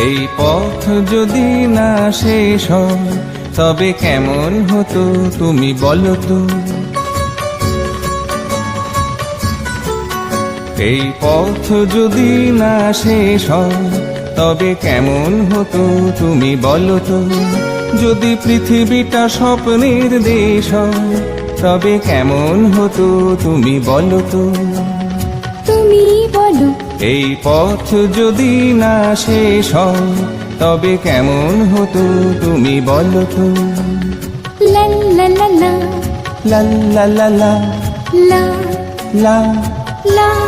এই পথ যদি না শেষ হয় তবে কেমন হতো তুমি বলো তো। এই পথ যদি না শেষ হয় তবে কেমন হতো তুমি বলো তো। যদি পৃথিবীটা স্বপ্নের দেশ হয় তবে কেমন হতো তুমি বলো তো। তুমি বলো। এই পথ যদি না শেষ হয় তবে কেমন হতো তুমি বলো তো। লা লা লা লা লা লা লা লা লা লা লা